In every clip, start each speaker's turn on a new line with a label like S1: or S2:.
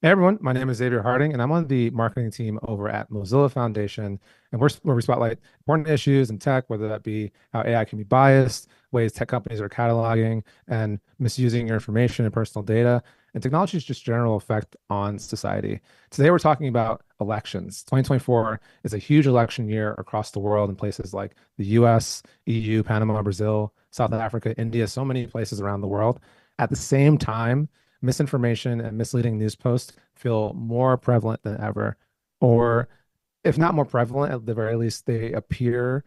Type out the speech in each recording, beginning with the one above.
S1: Hey everyone, my name is Xavier Harding, and I'm on the marketing team over at Mozilla Foundation. And where we spotlight important issues in tech, whether that be how AI can be biased, ways tech companies are cataloging and misusing your information and personal data, and technology's just general effect on society. Today, we're talking about elections. 2024 is a huge election year across the world in places like the US, EU, Panama, Brazil, South Africa, India, so many places around the world. At the same time, misinformation and misleading news posts feel more prevalent than ever, or if not more prevalent, at the very least, they appear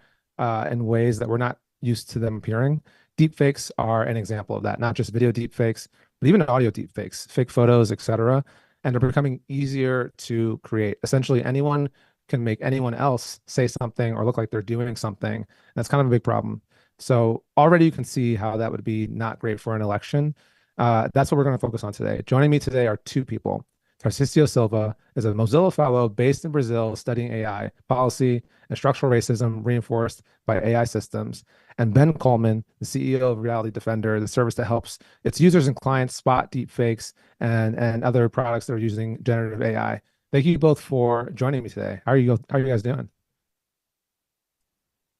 S1: in ways that we're not used to them appearing. Deepfakes are an example of that, not just video deepfakes, but even audio deepfakes, fake photos, etc. And they're becoming easier to create. Essentially, anyone can make anyone else say something or look like they're doing something. And that's kind of a big problem. So already you can see how that would be not great for an election. That's what we're going to focus on today. Joining me today are two people. Tarcizio Silva is a Mozilla Fellow based in Brazil studying AI policy and structural racism reinforced by AI systems. And Ben Colman, the CEO of Reality Defender, the service that helps its users and clients spot deepfakes and other products that are using generative AI. Thank you both for joining me today. How are you guys doing?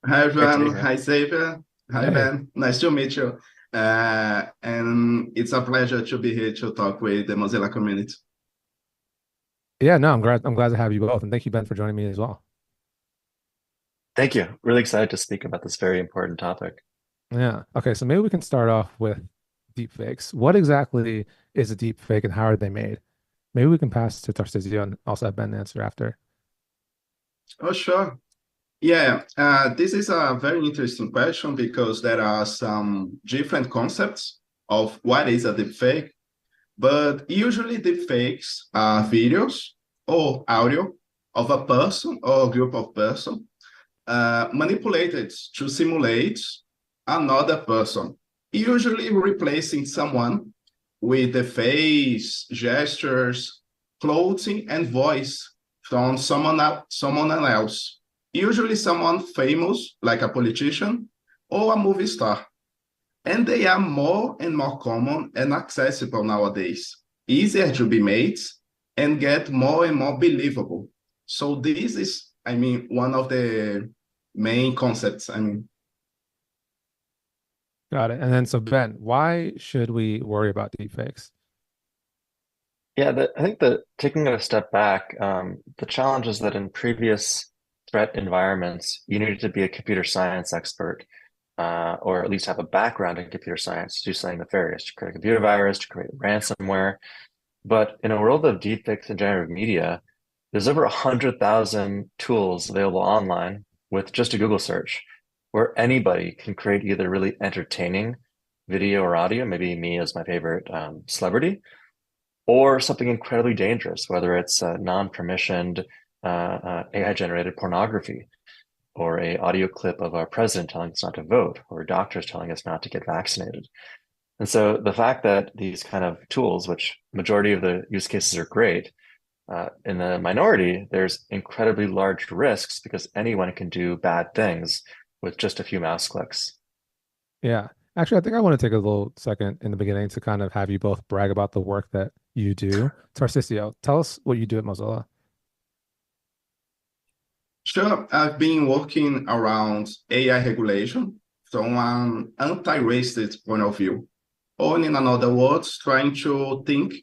S2: Hi
S3: Great to be
S2: everyone.
S3: here.
S2: Hi Xavier. Hi
S1: Hey.
S2: Ben. Nice to meet you. And it's a pleasure to be here to talk with the Mozilla community.
S1: Yeah, no, I'm glad to have you both. And thank you, Ben, for joining me as well.
S3: Thank you. Really excited to speak about this very important topic.
S1: Yeah. Okay, so maybe we can start off with deepfakes. What exactly is a deepfake and how are they made? Maybe we can pass to Tarcísio and also have Ben answer after.
S2: Oh, sure. Yeah, this is a very interesting question because there are some different concepts of what is a deepfake, but usually deepfakes are videos or audio of a person or a group of person manipulated to simulate another person, usually replacing someone with the face, gestures, clothing, and voice from someone else, usually someone famous, like a politician or a movie star. And they are more and more common and accessible nowadays, easier to be made and get more and more believable. So this is, one of the main concepts.
S1: Got it. And then so Ben, why should we worry about deepfakes?
S3: Yeah, I think that taking a step back, the challenge is that in previous threat environments, you needed to be a computer science expert, or at least have a background in computer science to do something nefarious, to create a computer virus, to create ransomware. But in a world of deepfakes and generative media, there's over 100,000 tools available online with just a Google search, where anybody can create either really entertaining video or audio, maybe me as my favorite celebrity, or something incredibly dangerous, whether it's non-permissioned AI-generated pornography, or a audio clip of our president telling us not to vote, or doctors telling us not to get vaccinated. And so the fact that these kind of tools, which majority of the use cases are great, in the minority, there's incredibly large risks because anyone can do bad things with just a few mouse clicks.
S1: Yeah. Actually, I think I want to take a little second in the beginning to kind of have you both brag about the work that you do. Tarcísio, tell us what you do at Mozilla.
S2: Sure, I've been working around AI regulation from an anti-racist point of view, or in other words, trying to think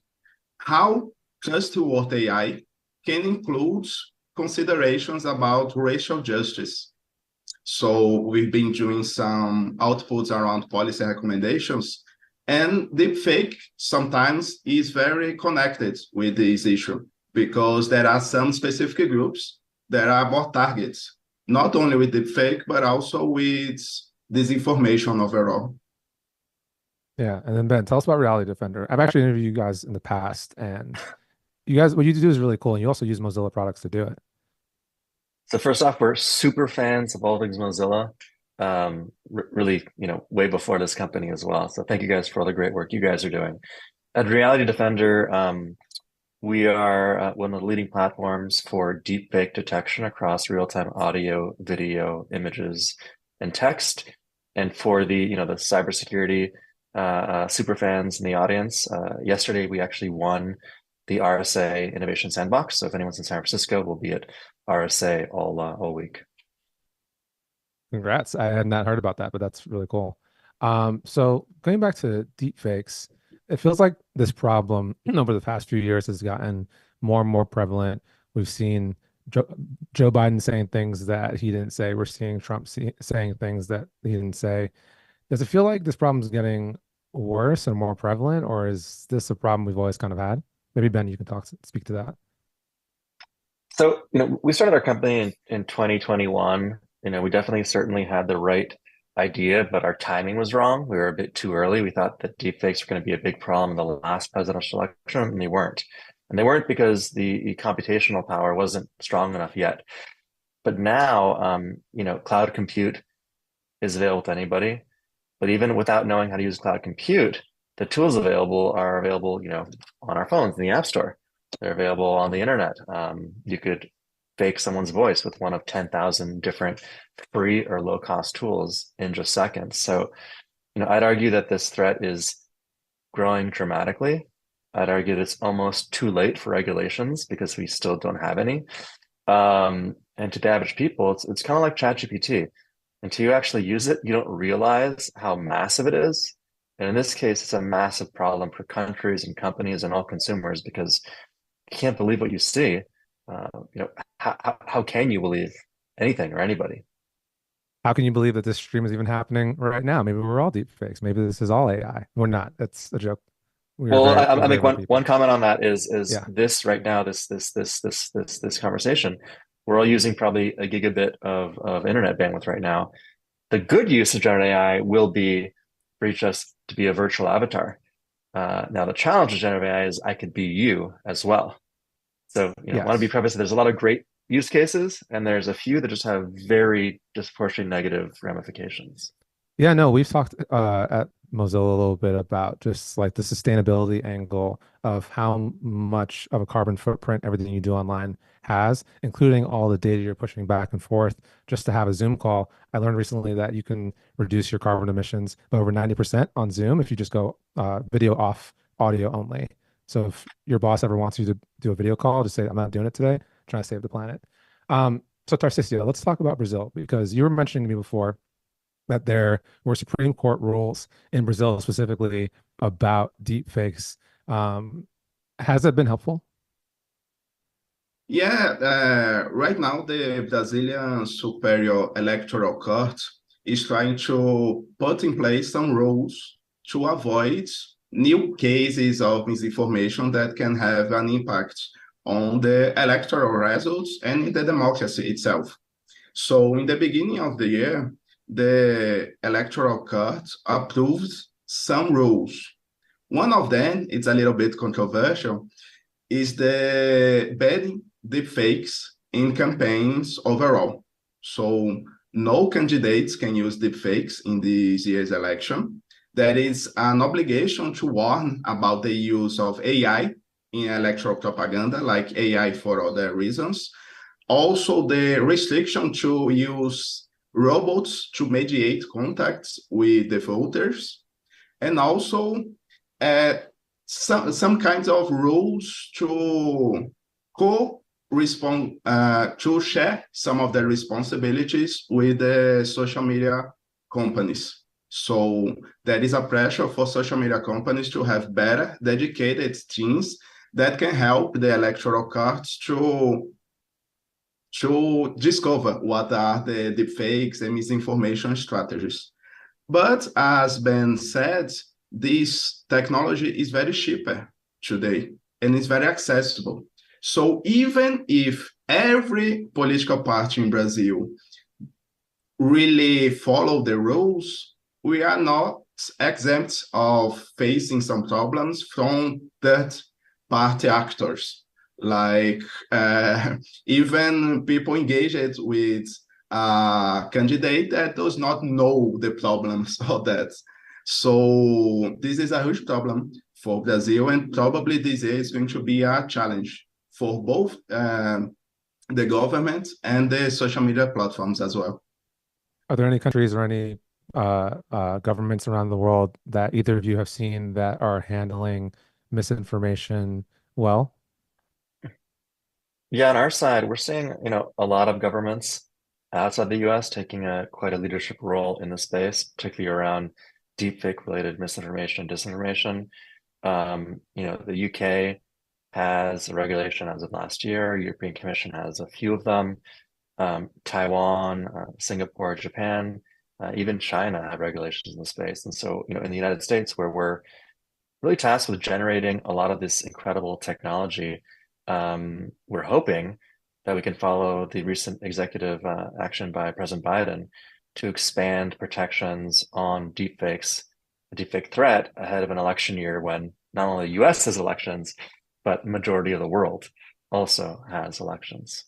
S2: how trustworthy AI can include considerations about racial justice. So we've been doing some outputs around policy recommendations, and deepfake sometimes is very connected with this issue because there are some specific groups that are more targets, not only with deepfake, but also with disinformation overall.
S1: Yeah. And then Ben, tell us about Reality Defender. I've actually interviewed you guys in the past, and you guys, what you do is really cool. And you also use Mozilla products to do it.
S3: So first off, we're super fans of all things Mozilla, really, way before this company as well. So thank you guys for all the great work you guys are doing. At Reality Defender, we are one of the leading platforms for deepfake detection across real-time audio, video, images, and text. And for the cybersecurity super fans in the audience, yesterday we actually won the RSA Innovation Sandbox. So if anyone's in San Francisco, we'll be at RSA all week.
S1: Congrats. I had not heard about that, but that's really cool. So going back to deepfakes, it feels like this problem over the past few years has gotten more and more prevalent. We've seen Joe Biden saying things that he didn't say. We're seeing Trump saying things that he didn't say. Does it feel like this problem is getting worse and more prevalent, or is this a problem we've always kind of had? Maybe Ben, you can speak to that.
S3: So, we started our company in 2021. We definitely certainly had the right idea, but our timing was wrong. We were a bit too early. We thought that deepfakes were going to be a big problem in the last presidential election, and they weren't. And they weren't because the computational power wasn't strong enough yet. But now, cloud compute is available to anybody. But even without knowing how to use cloud compute, the tools are available, on our phones in the App Store. They're available on the internet. You could fake someone's voice with one of 10,000 different free or low cost tools in just seconds. So, I'd argue that this threat is growing dramatically. I'd argue that it's almost too late for regulations because we still don't have any. And to the average people, it's kind of like ChatGPT. Until you actually use it, you don't realize how massive it is. And in this case, it's a massive problem for countries and companies and all consumers because you can't believe what you see. How can you believe anything or anybody?
S1: How can you believe that this stream is even happening right now? Maybe we're all deep fakes. Maybe this is all AI. We're not. That's a joke.
S3: Well, I
S1: We're
S3: make
S1: very
S3: one
S1: people.
S3: comment on that is
S1: Yeah.
S3: this right now, this conversation, we're all using probably a gigabit of internet bandwidth right now. The good use of generative AI will be for each of us to be a virtual avatar. Now, the challenge of generative AI is I could be you as well. So, I want to be
S1: Yes.
S3: prefaced. There's a lot of great use cases, and there's a few that just have very disproportionately negative ramifications.
S1: Yeah, no, we've talked at Mozilla a little bit about just like the sustainability angle of how much of a carbon footprint everything you do online has, including all the data you're pushing back and forth just to have a Zoom call. I learned recently that you can reduce your carbon emissions by over 90% on Zoom if you just go video off, audio only. So if your boss ever wants you to do a video call, just say, I'm not doing it today, trying to save the planet. So Tarcísio, let's talk about Brazil because you were mentioning to me before that there were Supreme Court rules in Brazil specifically about deepfakes. Has that been helpful?
S2: Yeah, right now the Brazilian Superior Electoral Court is trying to put in place some rules to avoid new cases of misinformation that can have an impact on the electoral results and the democracy itself. So in the beginning of the year, the Electoral Court approved some rules. One of them, it's a little bit controversial, is the banning deepfakes in campaigns overall. So no candidates can use deepfakes in this year's election. There is an obligation to warn about the use of AI in electoral propaganda, like AI for other reasons. Also, the restriction to use robots to mediate contacts with the voters, and also uh, some kinds of rules to co-respond to share some of the responsibilities with the social media companies. So there is a pressure for social media companies to have better dedicated teams that can help the electoral courts to discover what are the deepfakes and misinformation strategies. But as Ben said, this technology is very cheaper today and it's very accessible. So even if every political party in Brazil really follow the rules, we are not exempt of facing some problems from third party actors. Like even people engaged with a candidate that does not know the problems of that. So this is a huge problem for Brazil, and probably this year is going to be a challenge for both the government and the social media platforms as well.
S1: Are there any countries or any governments around the world that either of you have seen that are handling misinformation well?
S3: Yeah, on our side, we're seeing, a lot of governments outside the US taking quite a leadership role in the space, particularly around deepfake related misinformation, disinformation. The UK has a regulation as of last year. European Commission has a few of them. Taiwan, Singapore, Japan, even China have regulations in the space. And so, in the United States, where we're really tasked with generating a lot of this incredible technology, we're hoping that we can follow the recent executive action by President Biden to expand protections on deepfakes, the deepfake threat ahead of an election year when not only the US has elections, but the majority of the world also has elections.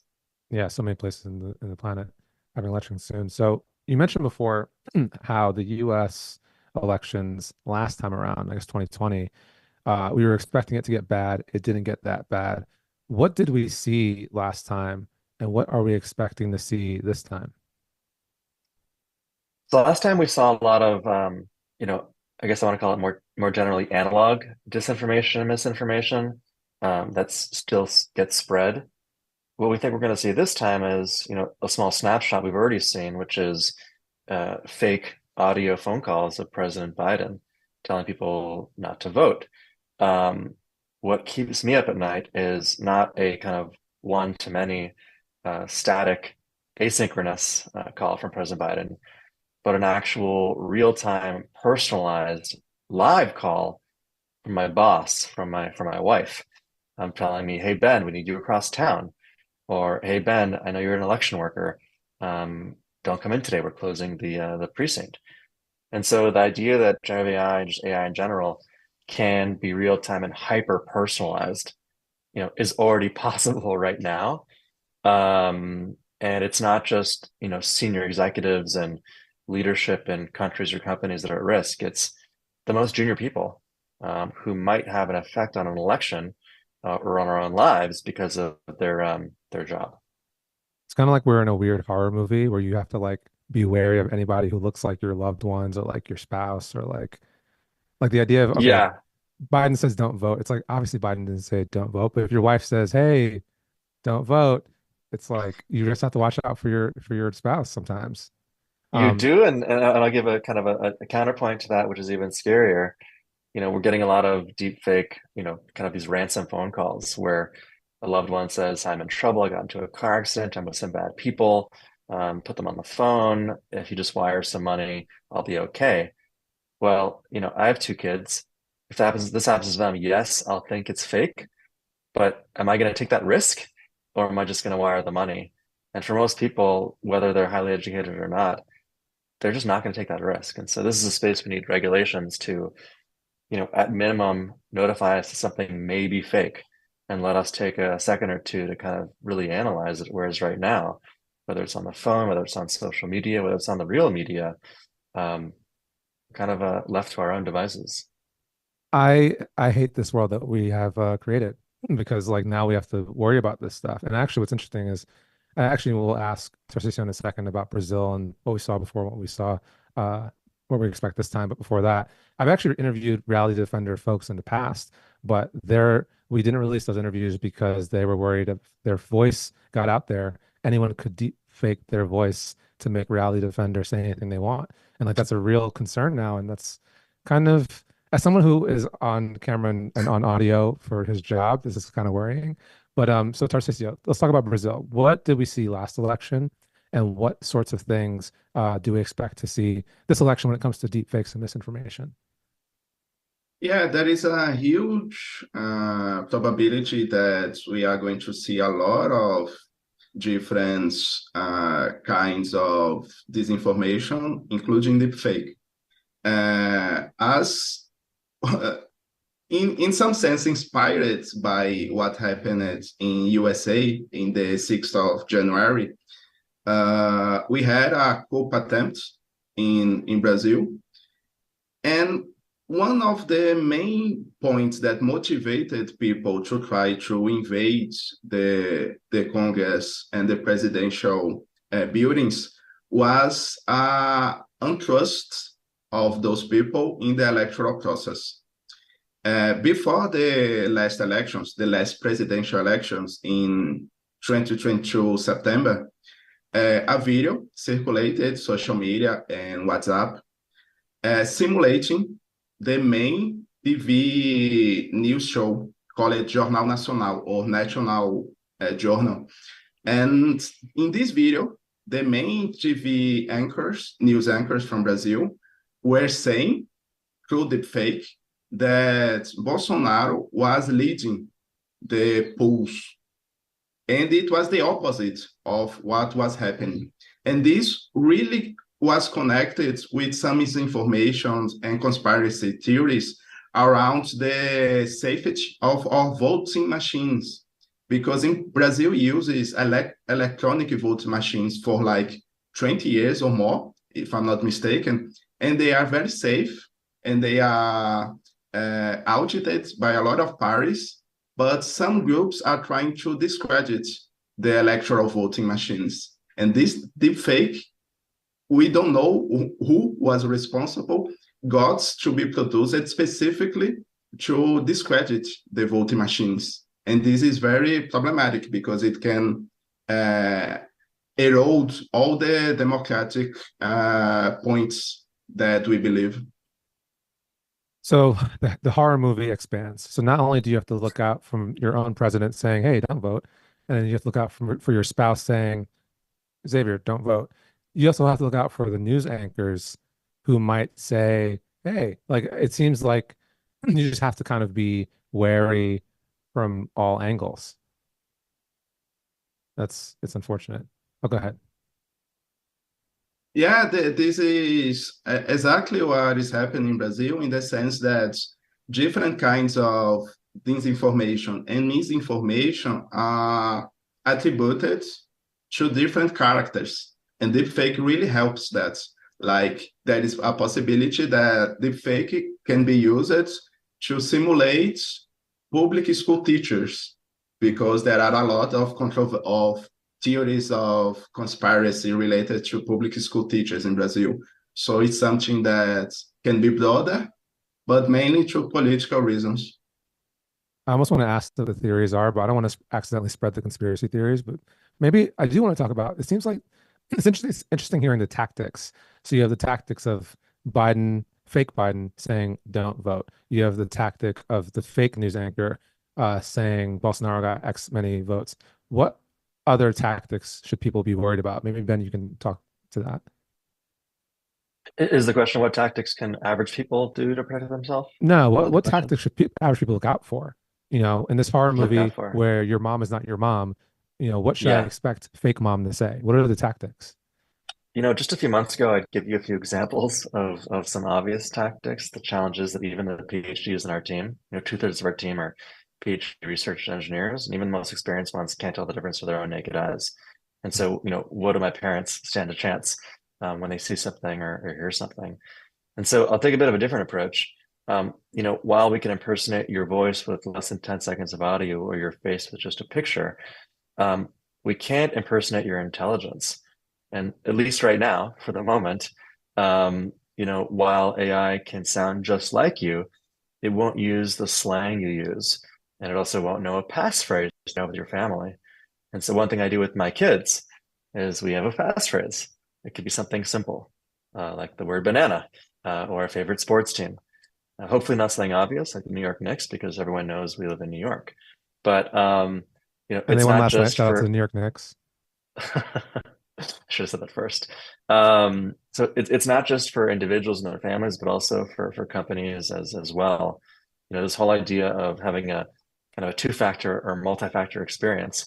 S1: Yeah, so many places in the planet having elections soon. So you mentioned before how the U.S. elections last time around, I guess 2020, we were expecting it to get bad. It didn't get that bad. What did we see last time, and what are we expecting to see this time?
S3: So last time we saw a lot of, I guess I want to call it more generally analog disinformation and misinformation that's still gets spread. What we think we're going to see this time is, a small snapshot we've already seen, which is fake audio phone calls of President Biden telling people not to vote. Um, what keeps me up at night is not a kind of one-to-many static asynchronous call from President Biden, but an actual real-time personalized live call from my boss, from my wife, telling me, "Hey Ben, we need you across town," or "Hey Ben, I know you're an election worker. Don't come in today. We're closing the precinct." And so the idea that generative AI and just AI in general can be real time and hyper personalized, is already possible right now. And it's not just, senior executives and leadership in countries or companies that are at risk. It's the most junior people who might have an effect on an election or on our own lives because of their job.
S1: It's kind of like we're in a weird horror movie where you have to like be wary of anybody who looks like your loved ones or like your spouse or like the idea of okay,
S3: Yeah,
S1: Biden says don't vote. It's like obviously Biden didn't say don't vote, but if your wife says, "Hey, don't vote," it's like you just have to watch out for your spouse sometimes.
S3: you
S1: Um,
S3: do, and I'll give a kind of a counterpoint to that, which is even scarier. We're getting a lot of deep fake, kind of these ransom phone calls where a loved one says, "I'm in trouble. I got into a car accident. I'm with some bad people. Put them on the phone. If you just wire some money, I'll be okay." Well, I have two kids. If this happens to them, yes, I'll think it's fake, but am I going to take that risk or am I just going to wire the money? And for most people, whether they're highly educated or not, they're just not going to take that risk. And so this is a space we need regulations to, at minimum, notify us that something may be fake and let us take a second or two to kind of really analyze it. Whereas right now, whether it's on the phone, whether it's on social media, whether it's on the real media, um, kind of left to our own devices.
S1: I hate this world that we have created because like now we have to worry about this stuff. And actually, what's interesting is I actually will ask Tarcizio in a second about Brazil and what we saw before, what we saw, uh, what we expect this time. But before that, I've actually interviewed Rally Defender folks in the past, but we didn't release those interviews because they were worried if their voice got out there, anyone could deep fake their voice to make Rally Defender say anything they want. And like that's a real concern now. And that's kind of as someone who is on camera and on audio for his job, this is kind of worrying. But so Tarcisio, let's talk about Brazil. What did we see last election, and what sorts of things do we expect to see this election when it comes to deepfakes and misinformation?
S2: Yeah, there is a huge probability that we are going to see a lot of different kinds of disinformation, including deepfake. As in some sense inspired by what happened in USA in the 6th of January, we had a coup attempt in Brazil. And one of the main points that motivated people to try to invade the Congress and the presidential buildings was untrust of those people in the electoral process. Before the last elections, the last presidential elections in 2022 September, a video circulated social media and WhatsApp simulating the main TV news show called Jornal Nacional or National Journal. And in this video, the main TV anchors, news anchors from Brazil, were saying through deepfake that Bolsonaro was leading the polls. And it was the opposite of what was happening. And this really was connected with some misinformation and conspiracy theories around the safety of our voting machines. Because in Brazil uses electronic voting machines for like 20 years or more, if I'm not mistaken, and they are very safe and they are audited by a lot of parties, but some groups are trying to discredit the electoral voting machines. And this deepfake, we don't know who was responsible, got to be produced specifically to discredit the voting machines. And this is very problematic because it can erode all the democratic points that we believe.
S1: So the horror movie expands. So not only do you have to look out from your own president saying, "Hey, don't vote," and then you have to look out for your spouse saying, "Xavier, don't vote." You also have to look out for the news anchors who might say, "Hey," like it seems like you just have to kind of be wary from all angles. It's unfortunate. Oh, go ahead.
S2: Yeah, this is exactly what is happening in Brazil in the sense that different kinds of disinformation and misinformation are attributed to different characters. And deepfake really helps that. Like there is a possibility that deepfake can be used to simulate public school teachers because there are a lot of theories of conspiracy related to public school teachers in Brazil. So it's something that can be broader, but mainly to political reasons.
S1: I almost want to ask what the theories are, but I don't want to accidentally spread the conspiracy theories. But maybe I do want to talk about. It seems like it's interesting hearing the tactics. So you have the tactics of Biden, fake Biden, saying don't vote. You have the tactic of the fake news anchor saying Bolsonaro got X many votes. What other tactics should people be worried about? Maybe Ben, you can talk to that.
S3: Is the question what tactics can average people do to protect themselves?
S1: No, what tactics should average people look out for? You know, in this horror
S3: Look out
S1: movie
S3: for.
S1: where your mom is not your mom, you know, what should I
S3: Yeah.
S1: expect fake mom to say? What are the tactics?
S3: Just a few months ago, I'd give you a few examples of some obvious tactics. The challenge is that even the PhDs in our team, 2/3 of our team are PhD research engineers, and even the most experienced ones can't tell the difference with their own naked eyes. And so, what do my parents stand a chance when they see something or hear something? And so I'll take a bit of a different approach. While we can impersonate your voice with less than 10 seconds of audio or your face with just a picture, we can't impersonate your intelligence. And at least right now, for the moment, while AI can sound just like you, it won't use the slang you use. And it also won't know a passphrase you know with your family. And so one thing I do with my kids is we have a passphrase. It could be something simple, like the word banana, or a favorite sports team. Hopefully not something obvious like the New York Knicks, because everyone knows we live in New York. But
S1: And
S3: it's
S1: they won
S3: not
S1: last night.
S3: just
S1: Shout out to
S3: for
S1: the New York Knicks.
S3: should have said that first. So it's not just for individuals and their families, but also for companies as well. This whole idea of having a kind of a two-factor or multi-factor experience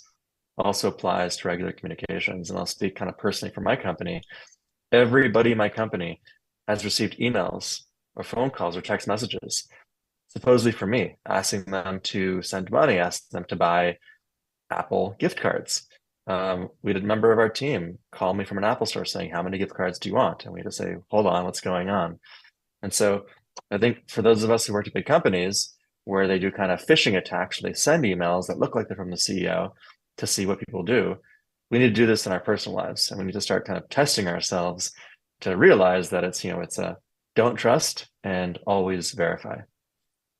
S3: also applies to regular communications. And I'll speak kind of personally for my company. Everybody in my company has received emails or phone calls or text messages, supposedly from me, asking them to send money, asking them to buy Apple gift cards. We had a member of our team call me from an Apple store saying, "How many gift cards do you want?" And we had to say, "Hold on, what's going on?" And so I think for those of us who work at big companies where they do kind of phishing attacks, where they send emails that look like they're from the CEO to see what people do, we need to do this in our personal lives. And we need to start kind of testing ourselves to realize that it's a don't trust and always verify.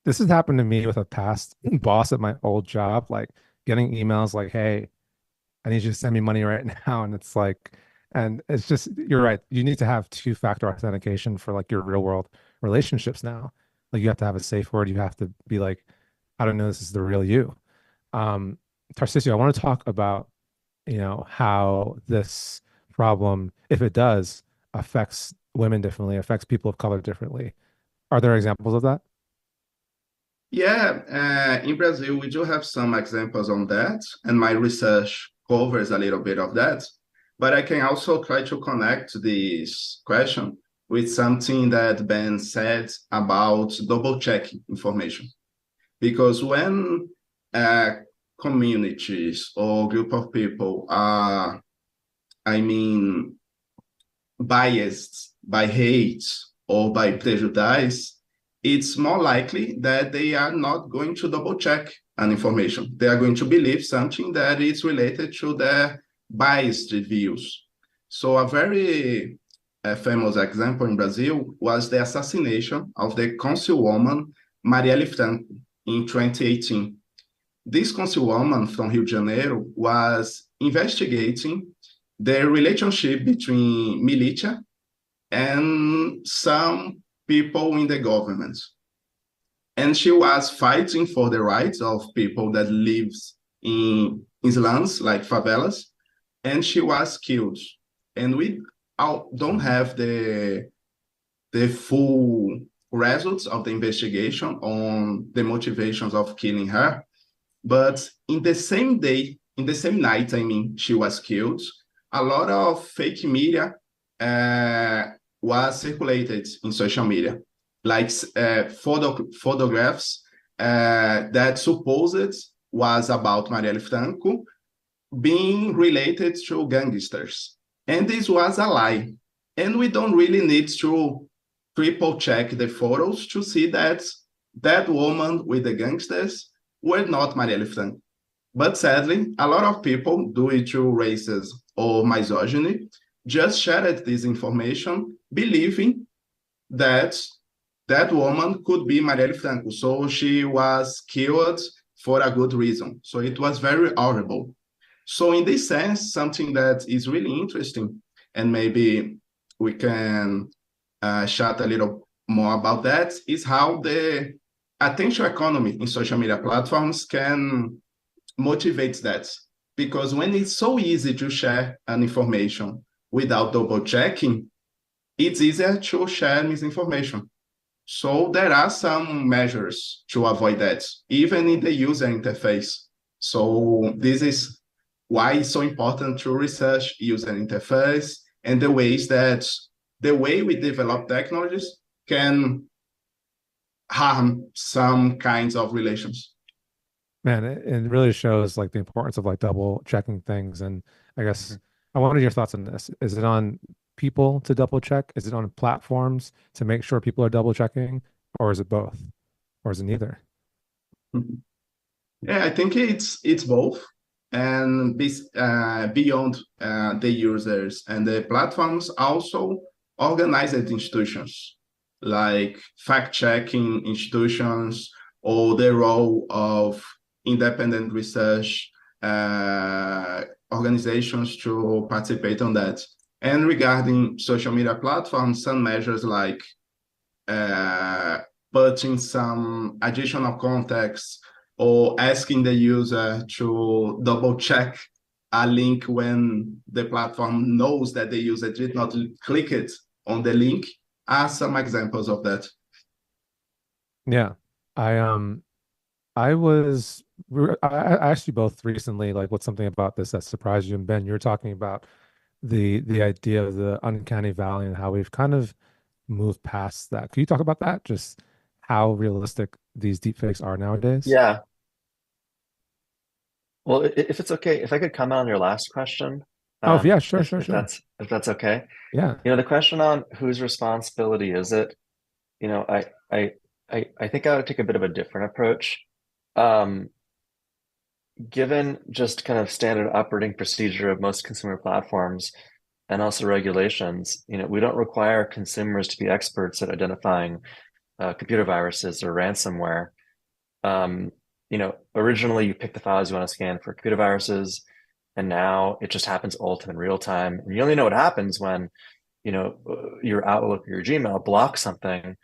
S1: This has happened to me with a past boss at my old job, like getting emails like, "Hey, I need you to send me money right now. And it's like, and it's just, you're right. You need to have two-factor authentication for like your real world relationships now. Like you have to have a safe word. You have to be like, I don't know, this is the real you. Um, Tarcísio, I want to talk about, how this problem, if it does, affects women differently, affects people of color differently. Are there examples of that?
S2: Yeah, in Brazil, we do have some examples on that, and my research covers a little bit of that. But I can also try to connect this question with something that Ben said about double checking information. Because when uh, communities or group of people are, I mean, biased by hate or by prejudice, it's more likely that they are not going to double check an information. They are going to believe something that is related to their biased views. So a very famous example in Brazil was the assassination of the councilwoman Marielle Franco in 2018. This councilwoman from Rio de Janeiro was investigating the relationship between militia and some people in the government. And she was fighting for the rights of people that lives in slums like favelas, and she was killed. And we don't have the full results of the investigation on the motivations of killing her. But in the same day, in the same night, I mean, she was killed, a lot of fake media was circulated in social media, like photographs that supposed was about Marielle Franco being related to gangsters. And this was a lie. And we don't really need to triple check the photos to see that that woman with the gangsters were not Marielle Franco. But sadly, a lot of people, due to racism or misogyny, just shared this information, believing that that woman could be Marielle Franco. So she was killed for a good reason. So it was very horrible. So in this sense, something that is really interesting, and maybe we can chat a little more about that, is how the attention economy in social media platforms can motivate that. Because when it's so easy to share an information without double checking, it's easier to share misinformation. So there are some measures to avoid that, even in the user interface. So this is why it's so important to research user interface and the ways that the way we develop technologies can harm some kinds of relations.
S1: Man, it really shows like the importance of like double checking things. And I guess I wanted your thoughts on this. Is it on people to double check? Is it on platforms to make sure people are double checking? Or is it both? Or is it neither?
S2: Yeah, I think it's both, and beyond the users and the platforms, also organized institutions like fact-checking institutions or the role of independent research organizations to participate on that. And regarding social media platforms, some measures like uh, putting some additional context or asking the user to double check a link when the platform knows that the user did not click it on the link are some examples of that.
S1: Yeah. I I was I asked you both recently like what's something about this that surprised you, and Ben, you're talking about the idea of the uncanny valley and how we've kind of moved past that. Can you talk about that? Just how realistic these deepfakes are nowadays?
S3: Yeah. Well, if it's okay, if I could comment on your last question,
S1: Oh, yeah, sure, sure,
S3: if
S1: sure.
S3: that's okay.
S1: Yeah.
S3: The question on whose responsibility is it? You know, I I I think I would take a bit of a different approach. Um, Given just kind of standard operating procedure of most consumer platforms and also regulations, we don't require consumers to be experts at identifying computer viruses or ransomware. Originally you pick the files you want to scan for computer viruses. And now it just happens all the time in real time. And you only know what happens when, your Outlook or your Gmail blocks something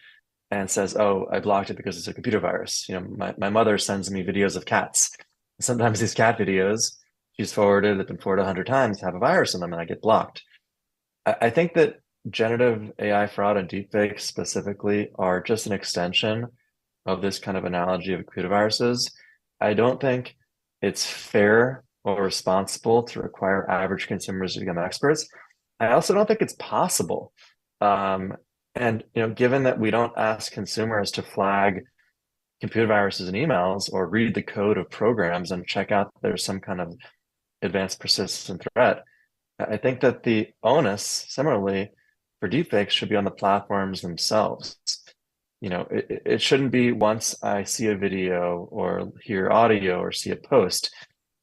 S3: and says, "Oh, I blocked it because it's a computer virus." My mother sends me videos of cats. Sometimes these cat videos, she's forwarded, they've been forwarded 100 times, have a virus in them, and I get blocked. I think that generative AI fraud and deepfakes specifically are just an extension of this kind of analogy of computer viruses. I don't think it's fair or responsible to require average consumers to become experts. I also don't think it's possible. And given that we don't ask consumers to flag computer viruses in emails or read the code of programs and check out that there's some kind of advanced persistent threat, I think that the onus, similarly, for deepfakes should be on the platforms themselves. It shouldn't be once I see a video or hear audio or see a post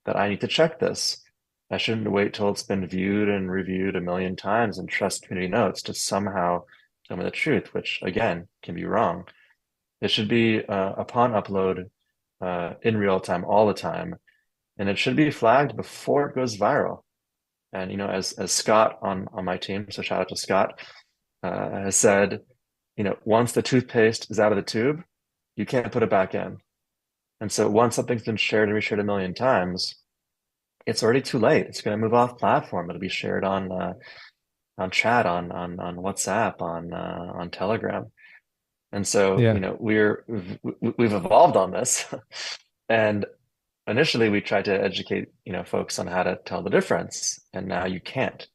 S3: that I need to check this. I shouldn't wait till it's been viewed and reviewed a million times and trust community notes to somehow tell me the truth, which again can be wrong. It should be upon upload in real time all the time, and it should be flagged before it goes viral. And as Scott on my team, so shout out to Scott, has said, once the toothpaste is out of the tube, you can't put it back in. And so once something's been shared and reshared a million times, it's already too late. It's going to move off platform. It'll be shared on chat, on WhatsApp, on Telegram. And so,
S1: Yeah.
S3: we've evolved on this. And initially we tried to educate, folks on how to tell the difference, and now you can't.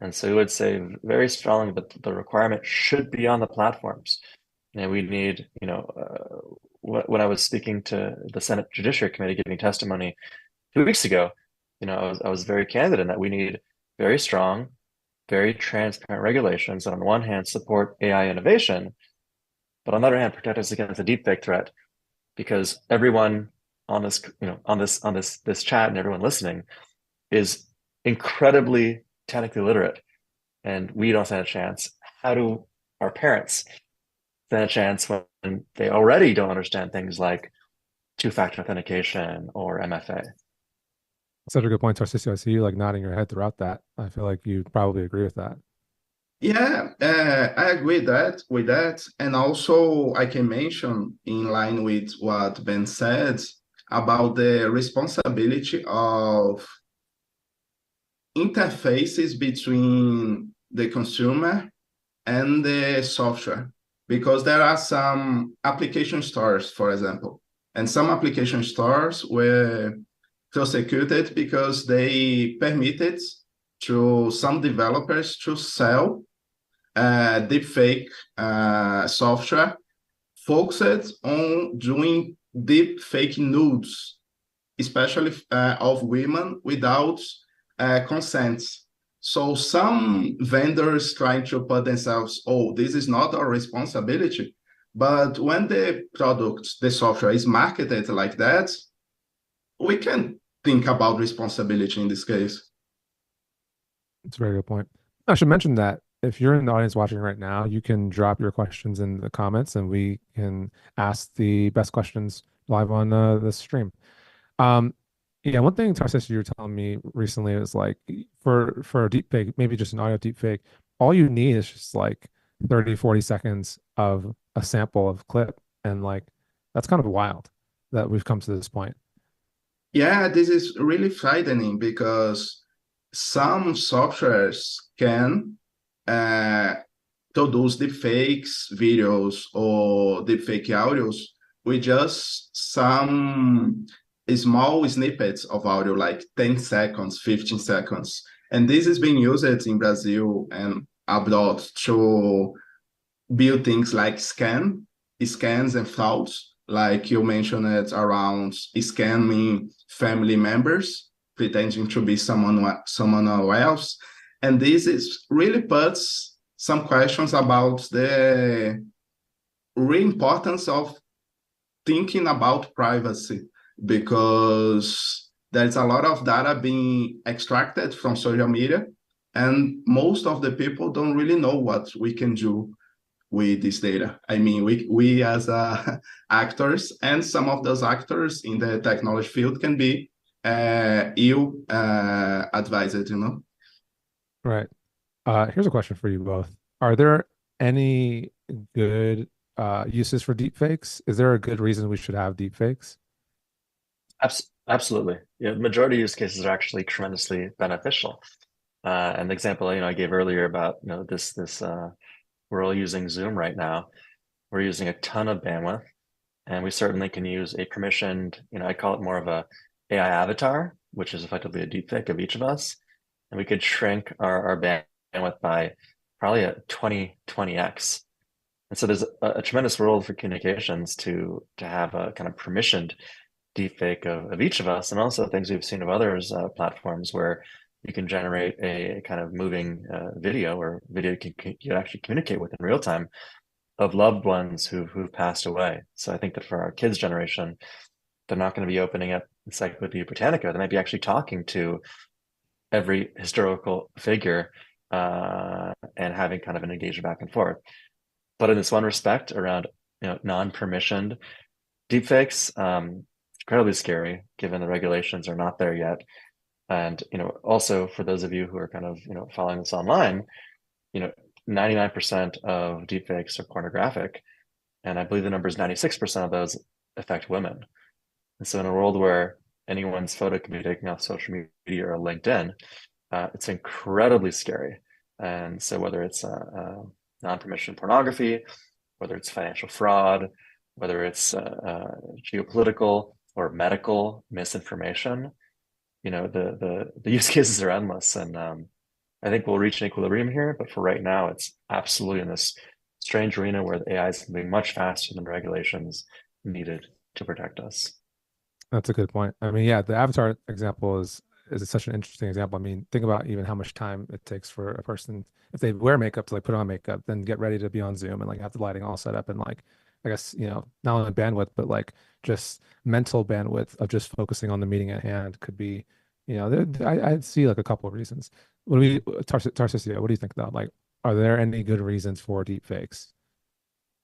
S3: And so we would say very strongly that the requirement should be on the platforms. And we need, when I was speaking to the Senate Judiciary Committee giving testimony 2 weeks ago, I was very candid in that we need very strong, very transparent regulations that on one hand support AI innovation, but on the other hand protect us against the deepfake threat, because everyone on this, this chat and everyone listening is incredibly technically literate, and we don't stand a chance. How do our parents stand a chance when they already don't understand things like two-factor authentication or MFA?
S1: Such a good point, Tarcizio. I see you like nodding your head throughout that. I feel like you probably agree with that.
S2: Yeah, I agree with that, and also I can mention in line with what Ben said about the responsibility of interfaces between the consumer and the software, because there are some application stores, for example, and some application stores were prosecuted because they permitted to some developers to sell deepfake software focused on doing deepfake nudes, especially of women without consent. So some vendors trying to put themselves, oh, this is not our responsibility. But when the product, the software is marketed like that, we can think about responsibility in this case.
S1: It's a very good point. I should mention that if you're in the audience watching right now, you can drop your questions in the comments and we can ask the best questions live on the stream. Yeah, one thing, Tarcísio, you were telling me recently is like for a deep fake, maybe just an audio deep fake, all you need is just like 30, 40 seconds of a sample of clip. And like that's kind of wild that we've come to this point.
S2: Yeah, this is really frightening because some softwares can produce deepfakes videos or deepfake audios with just some small snippets of audio, like 10 seconds, 15 seconds. And this is being used in Brazil and abroad to build things like scans and frauds, like you mentioned it around scamming family members, pretending to be someone else. And this is really puts some questions about the real importance of thinking about privacy, because there's a lot of data being extracted from social media, and most of the people don't really know what we can do with this data. I mean, we as actors, and some of those actors in the technology field can be ill advised, you know?
S1: Right. Here's a question for you both. Are there any good uses for deepfakes? Is there a good reason we should have deepfakes?
S3: Absolutely. Yeah, majority use cases are actually tremendously beneficial. And the example, I gave earlier about, this we're all using Zoom right now. We're using a ton of bandwidth, and we certainly can use a permissioned, I call it more of a AI avatar, which is effectively a deepfake of each of us. And we could shrink our bandwidth by probably a 20x. And so there's a tremendous role for communications to have a kind of permissioned deepfake of each of us, and also things we've seen of others platforms where you can generate a kind of moving video or video you can actually communicate with in real time of loved ones who've passed away. So I think that for our kids' generation, they're not going to be opening up Encyclopedia Britannica. They might be actually talking to every historical figure and having kind of an engagement back and forth. But in this one respect around non-permissioned deepfakes, incredibly scary given the regulations are not there yet. And also for those of you who are kind of following this online, 99% of deepfakes are pornographic, and I believe the number is 96% of those affect women. And so in a world where anyone's photo can be taken off social media or LinkedIn, it's incredibly scary. And so whether it's non-permission pornography, whether it's financial fraud, whether it's geopolitical or medical misinformation, the use cases are endless. And I think we'll reach an equilibrium here, but for right now, it's absolutely in this strange arena where the AI is moving much faster than regulations needed to protect us.
S1: That's a good point. I mean, yeah, the avatar example is such an interesting example. I mean, think about even how much time it takes for a person if they wear makeup to like put on makeup, then get ready to be on Zoom and like have the lighting all set up and like I guess, not only bandwidth, but like just mental bandwidth of just focusing on the meeting at hand could be, I see like a couple of reasons. Tarcizio, what do you think though? Like, are there any good reasons for deep fakes?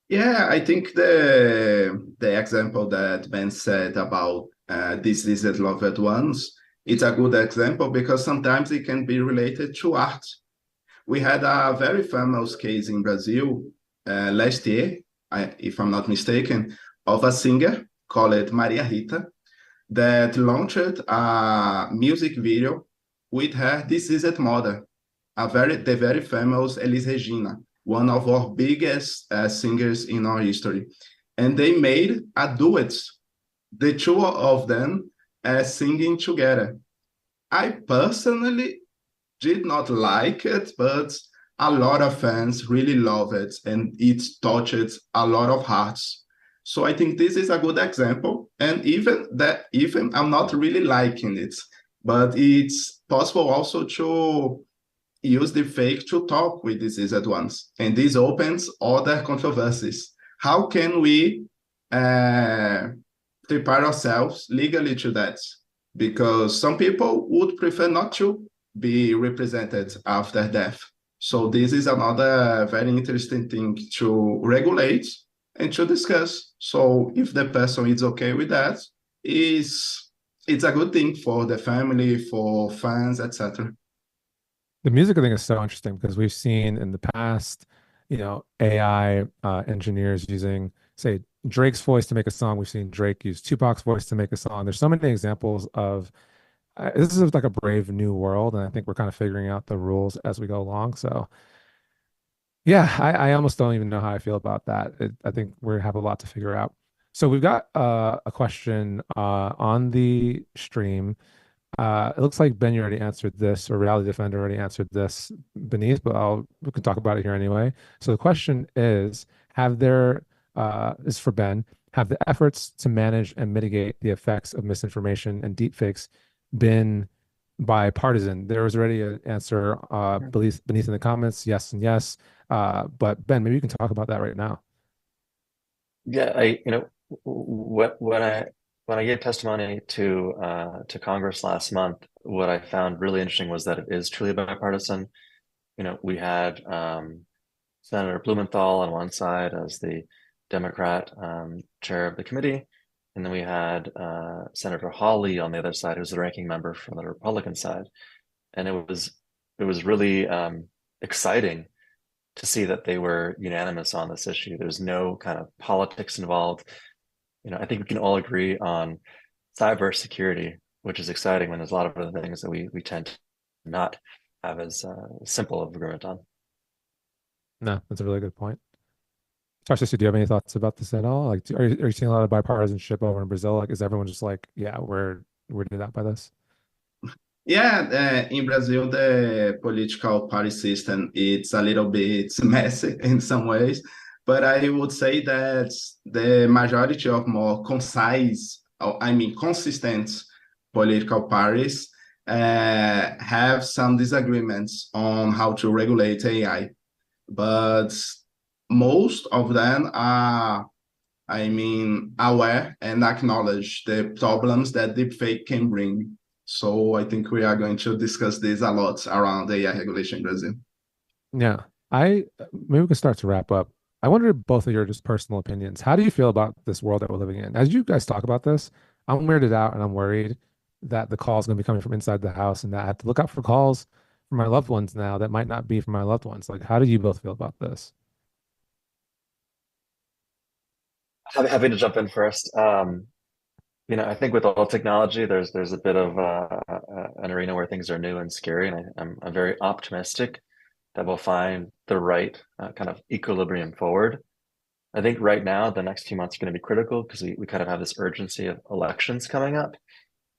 S2: Yeah, I think the example that Ben said about diseased loved ones, it's a good example because sometimes it can be related to art. We had a very famous case in Brazil last year, if I'm not mistaken, of a singer called Maria Rita that launched a music video with her deceased mother, the very famous Elis Regina, one of our biggest singers in our history. And they made a duet, the two of them singing together. I personally did not like it, but a lot of fans really love it, and it touched a lot of hearts. So I think this is a good example. And even I'm not really liking it, but it's possible also to use the fake to talk with diseased ones. And this opens other controversies. How can we prepare ourselves legally to that? Because some people would prefer not to be represented after death. So this is another very interesting thing to regulate and to discuss. So if the person is okay with that, it's a good thing for the family, for fans, etc.
S1: The music thing is so interesting because we've seen in the past, AI engineers using, say, Drake's voice to make a song. We've seen Drake use Tupac's voice to make a song. There's so many examples of this is like a brave new world, and I think we're kind of figuring out the rules as we go along. So, yeah, I almost don't even know how I feel about that. I think we have a lot to figure out. So we've got a question on the stream. It looks like Ben, you already answered this, or Reality Defender already answered this beneath, but we can talk about it here anyway. So the question is, is for Ben, have the efforts to manage and mitigate the effects of misinformation and deepfakes been bipartisan? There was already an answer beneath in the comments, yes and yes. But Ben, maybe you can talk about that right now.
S3: Yeah, when I gave testimony to Congress last month, what I found really interesting was that it is truly bipartisan. We had Senator Blumenthal on one side as the Democrat chair of the committee. And then we had Senator Hawley on the other side, who's the ranking member from the Republican side. And it was really exciting to see that they were unanimous on this issue. There's no kind of politics involved. I think we can all agree on cybersecurity, which is exciting when there's a lot of other things that we tend to not have as simple of agreement on.
S1: No, that's a really good point. Tarcizio, do you have any thoughts about this at all? Like, are you seeing a lot of bipartisanship over in Brazil? Like, is everyone just like, yeah, we're weirded out by this?
S2: Yeah, in Brazil, the political party system it's a little bit messy in some ways, but I would say that the majority of more concise, or I mean consistent political parties have some disagreements on how to regulate AI, but most of them are, I mean, aware and acknowledge the problems that deepfake can bring. So I think we are going to discuss this a lot around AI regulation in Brazil.
S1: Yeah, I maybe we can start to wrap up. I wonder both of your just personal opinions. How do you feel about this world that we're living in? As you guys talk about this, I'm weirded out and I'm worried that the call is going to be coming from inside the house and that I have to look out for calls from my loved ones now that might not be from my loved ones. Like, how do you both feel about this?
S3: Happy to jump in first. I think with all technology, there's a bit of an arena where things are new and scary, and I'm very optimistic that we'll find the right kind of equilibrium forward. I think right now, the next few months are going to be critical because we kind of have this urgency of elections coming up.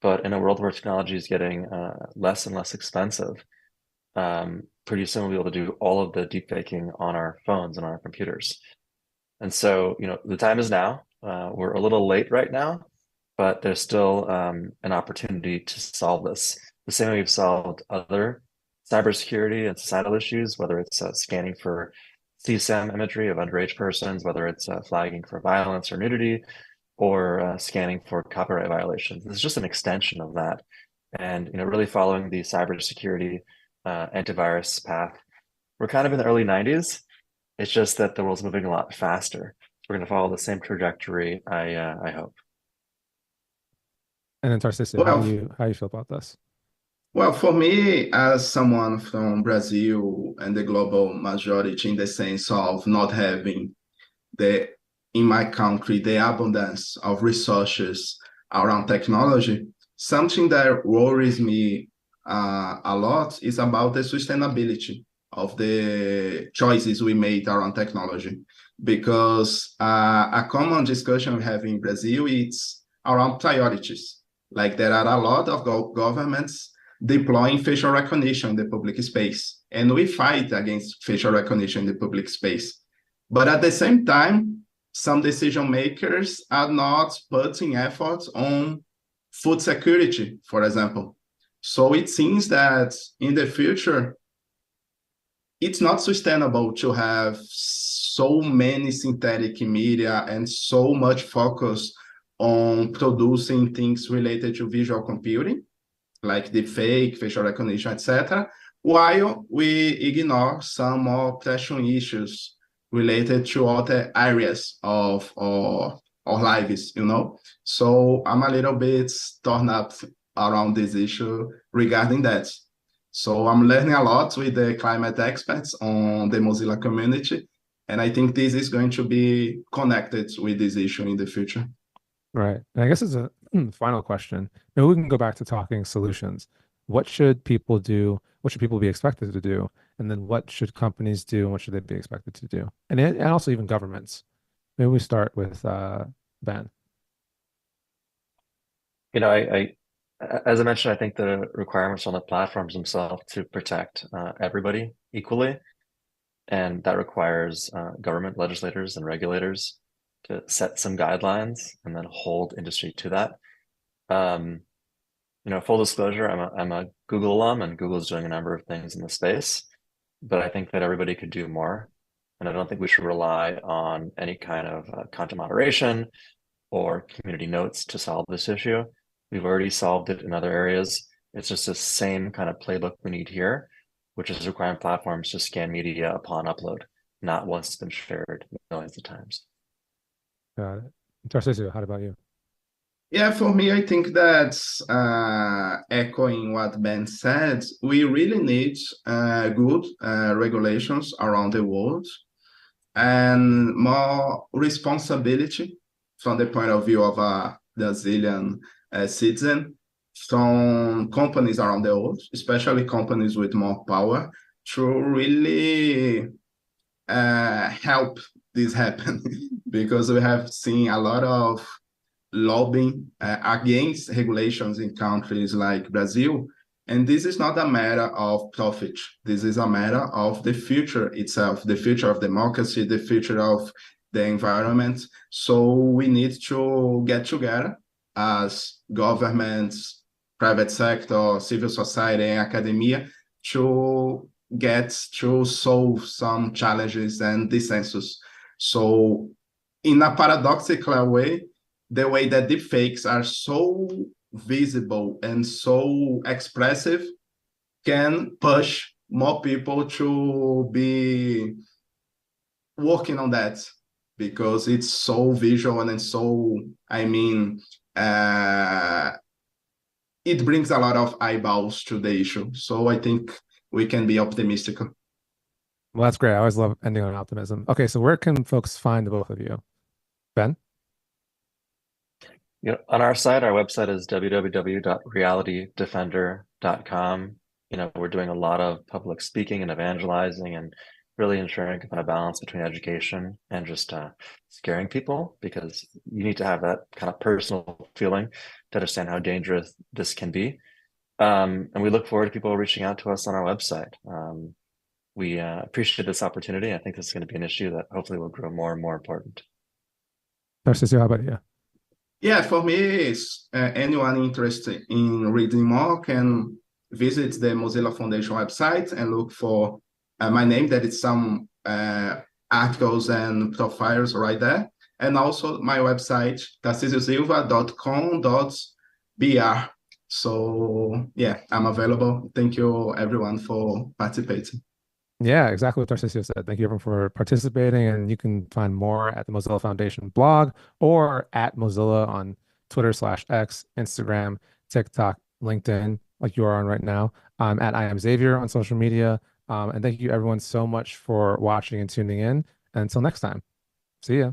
S3: But in a world where technology is getting less and less expensive, pretty soon we'll be able to do all of the deep faking on our phones and on our computers. And so, the time is now. We're a little late right now, but there's still an opportunity to solve this. The same way we've solved other cybersecurity and societal issues, whether it's scanning for CSAM imagery of underage persons, whether it's flagging for violence or nudity, or scanning for copyright violations. It's just an extension of that. And really following the cybersecurity antivirus path. We're kind of in the early 90s. It's just that the world's moving a lot faster. We're going to follow the same trajectory, I hope.
S1: And then Tarcísio,
S2: Well,
S1: how you feel about this?
S2: well, for me, as someone from Brazil and the global majority, in the sense of not having the in my country the abundance of resources around technology, something that worries me a lot is about the sustainability of the choices we made around technology. Because a common discussion we have in Brazil is around priorities. Like there are a lot of governments deploying facial recognition in the public space, and we fight against facial recognition in the public space. But at the same time, some decision makers are not putting efforts on food security, for example. So it seems that in the future, it's not sustainable to have so many synthetic media and so much focus on producing things related to visual computing, like the fake, facial recognition, etc., while we ignore some more pressing issues related to other areas of our lives, So I'm a little bit torn up around this issue regarding that. So I'm learning a lot with the climate experts on the Mozilla community, and I think this is going to be connected with this issue in the future.
S1: Right. And I guess as a final question, maybe we can go back to talking solutions. What should people do? What should people be expected to do? And then what should companies do? And what should they be expected to do? And also even governments. Maybe we start with Ben.
S3: As I mentioned, I think the requirements on the platforms themselves to protect everybody equally, and that requires government legislators and regulators to set some guidelines and then hold industry to that. Full disclosure, I'm a Google alum, and Google's doing a number of things in the space, but I think that everybody could do more, and I don't think we should rely on any kind of content moderation or community notes to solve this issue. We've already solved it in other areas. It's just the same kind of playbook we need here, which is requiring platforms to scan media upon upload, not once it's been shared millions of times.
S1: Got it. Tarcísio, how about you?
S2: Yeah, for me, I think that's echoing what Ben said. We really need good regulations around the world and more responsibility from the point of view of a Brazilian citizen from companies around the world, especially companies with more power, to really help this happen because we have seen a lot of lobbying against regulations in countries like Brazil. And this is not a matter of profit. This is a matter of the future itself, the future of democracy, the future of the environment. So we need to get together as governments, private sector, civil society, and academia to get to solve some challenges and dissensus. So in a paradoxical way, the way that deepfakes are so visible and so expressive can push more people to be working on that because it's so visual and it's so, I mean, it brings a lot of eyeballs to the issue. So I think we can be optimistic.
S1: Well, that's great. I always love ending on optimism. Okay, so where can folks find the both of you? Ben?
S3: On our site, our website is www.realitydefender.com. We're doing a lot of public speaking and evangelizing and really ensuring kind of balance between education and just scaring people, because you need to have that kind of personal feeling to understand how dangerous this can be. And we look forward to people reaching out to us on our website. We appreciate this opportunity. I think this is going to be an issue that hopefully will grow more and more important.
S1: Tarcizio, how about you?
S2: Yeah, for me, it's, anyone interested in reading more can visit the Mozilla Foundation website and look for my name. That is some articles and profiles right there. And also my website, tarciziosilva.com.br. So yeah, I'm available. Thank you everyone for participating.
S1: Yeah, exactly what Tarcísio said. Thank you everyone for participating. And you can find more at the Mozilla Foundation blog or at Mozilla on Twitter/X, Instagram, TikTok, LinkedIn, like you are on right now. I'm at I am Xavier on social media. And thank you everyone so much for watching and tuning in. And until next time, see ya.